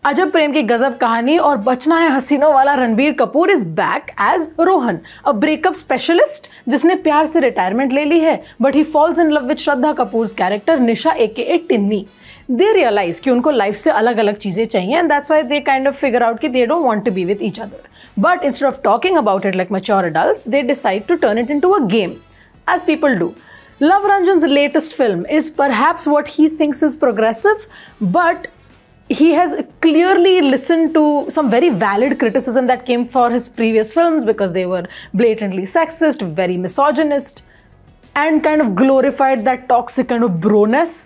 अजब प्रेम की गजब कहानी और बचना है हसीनों वाला Ranbir Kapoor is back as Rohan, a breakup specialist जिसने प्यार से रिटायरमेंट ले ली है, but he falls in love with Shraddha Kapoor character Nisha AKA Tinni. They realize कि उनको लाइफ से अलग अलग चीजें चाहिए and that's why they kind of figure out कि they don't want to be with each other. But instead of talking about it like mature adults, they decide to turn it into a game, as people do. Love Ranjan's latest film is perhaps what he thinks is progressive, but he has clearly listened to some very valid criticism that came for his previous films because they were blatantly sexist, very misogynist, and kind of glorified that toxic kind of broness.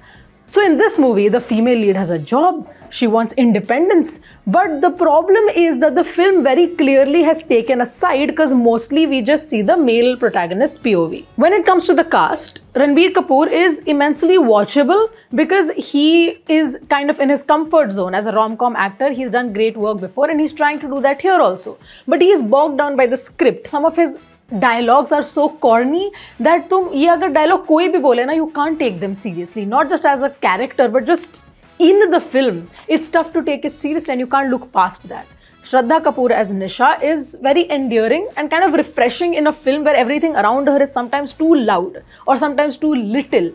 So in this movie, the female lead has a job, she wants independence, but the problem is that the film very clearly has taken a side because mostly we just see the male protagonist POV. When it comes to the cast, Ranbir Kapoor is immensely watchable because he is kind of in his comfort zone as a rom-com actor. He's done great work before and he's trying to do that here also. But he is bogged down by the script. Some of his dialogues are so corny that तुम ये अगर dialogue कोई भी बोले ना, you can't take them seriously. Not just as a character, but just in the film. It's tough to take it seriously and you can't look past that. Shraddha Kapoor as Nisha is very endearing and kind of refreshing in a film where everything around her is sometimes too loud or sometimes too little.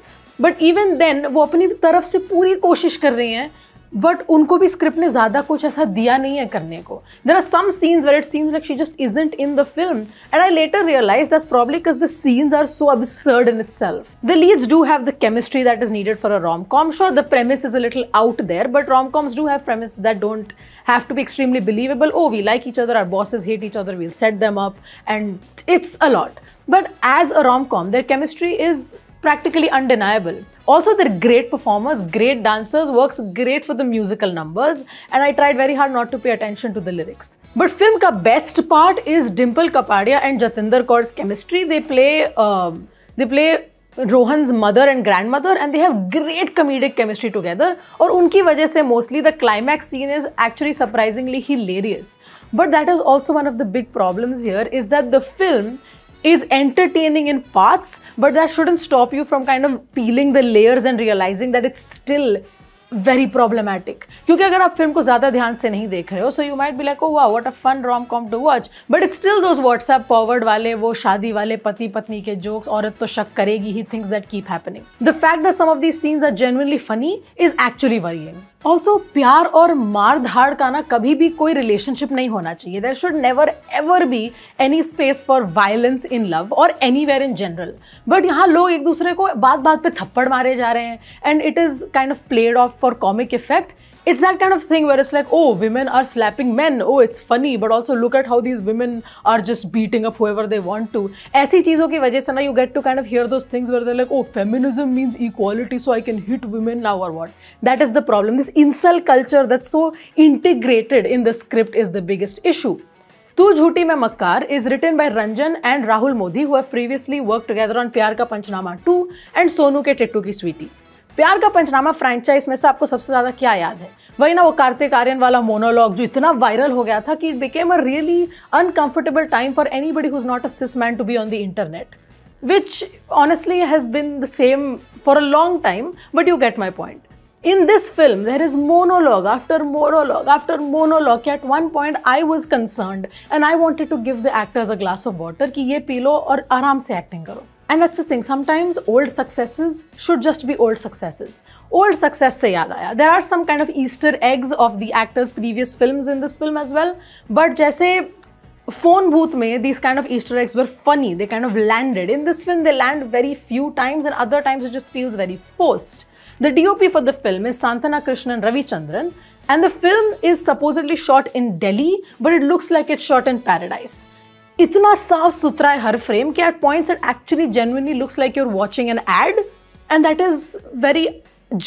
But even then, वो अपनी तरफ से पूरी कोशिश कर रही हैं, but उनको भी स्क्रिप्ट ने ज़्यादा कुछ ऐसा दिया नहीं है करने को. There are some scenes where it seems like she just isn't in the film, and I later realized that's probably because the scenes are so absurd in itself. The leads do have the chemistry that is needed for a rom-com. Sure, the premise is a little out there, but rom-coms do have premises that don't have to be extremely believable. Oh, we like each other, our bosses hate each other, we'll set them up, and it's a lot. But as a rom-com, their chemistry is practically undeniable. Also, they're great performers, great dancers, works great for the musical numbers, and I tried very hard not to pay attention to the lyrics. But film ka best part is Dimple, Kapadia and Jatinder Kaur's chemistry. They play Rohan's mother and grandmother and they have great comedic chemistry together. और उनकी वजह से mostly the climax scene is actually surprisingly hilarious. But that is also one of the big problems here, is that the film is entertaining in parts, but that shouldn't stop you from kind of peeling the layers and realizing that it's still very problematic. क्योंकि अगर आप film को ज़्यादा ध्यान से नहीं देख रहे हो, so you might be like, oh wow, what a fun rom-com to watch, but it's still those WhatsApp forward वाले, वो शादी वाले पति पत्नी के jokes, औरत तो शक करेगी ही, things that keep happening. The fact that some of these scenes are genuinely funny is actually worrying. Also, प्यार और मार धाड़ का ना कभी भी कोई रिलेशनशिप नहीं होना चाहिए. There should never ever be any space for violence in love or anywhere in general. But यहाँ लोग एक दूसरे को बात बात पे थप्पड़ मारे जा रहे हैं and it is kind of played off for comic effect. It's that kind of thing where it's like, oh, women are slapping men, oh, it's funny, but also look at how these women are just beating up whoever they want to. ऐसी चीज़ों की वजह से ना you get to kind of hear those things where they're like, oh, feminism means equality, so I can hit women now or what. That is the problem. This incel culture that's so integrated in the script is the biggest issue. तू झूठी मैं मक्कार is written by Ranjan and Rahul Modi, who have previously worked together on प्यार का पंचनामा 2 and Sonu के टिट्टू की स्वीटी. प्यार का पंचनामा फ्रेंचाइज में से आपको सबसे ज़्यादा क्या याद है? वही ना वो कार्तिक आर्यन वाला मोनोलॉग जो इतना वायरल हो गया था कि it became a really uncomfortable time for anybody who is not a cis man to be on the internet, which honestly has been the same for a long time, but you get my point. In this film, there is monologue after monologue after monologue. At one point, I was concerned and I wanted to give the actors a glass of water कि ये P low और आराम से acting करो. And that's the thing, sometimes old successes should just be old successes. Old success से याद आया, there are some kind of Easter eggs of the actors' previous films in this film as well. But जैसे phone booth में these kind of Easter eggs were funny, they kind of landed. In this film, they land very few times and other times it just feels very forced. The DOP for the film is Santana Krishnan Ravichandran and the film is supposedly shot in Delhi, but it looks like it's shot in paradise. इतना साफ सुथरा है हर frame कि at points it actually genuinely looks like you're watching an ad, and that is very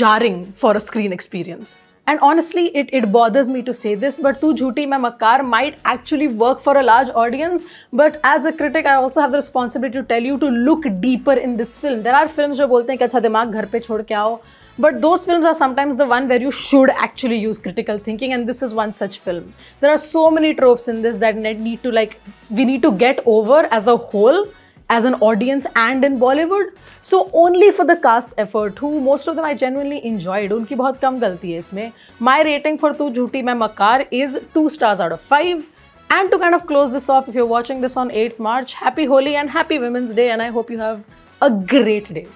jarring for a screen experience. And honestly, it bothers me to say this, but तू झूठी मैं मक्कार might actually work for a large audience, but as a critic, I also have the responsibility to tell you to look deeper in this film. There are films जो बोलते हैं कि अच्छा दिमाग घर पे छोड़ के आओ, but those films are sometimes the one where you should actually use critical thinking, and this is one such film. There are so many tropes in this that we need to get over as a whole as an audience and in Bollywood. So only for the cast's effort, who most of them I genuinely enjoyed, उनकी बहुत कम गलती है इसमें. My rating for तू झूठी मैं मक्कार is 2 stars out of 5. And to kind of close this off, if you're watching this on 8th March, happy Holi and happy Women's Day, and I hope you have a great day.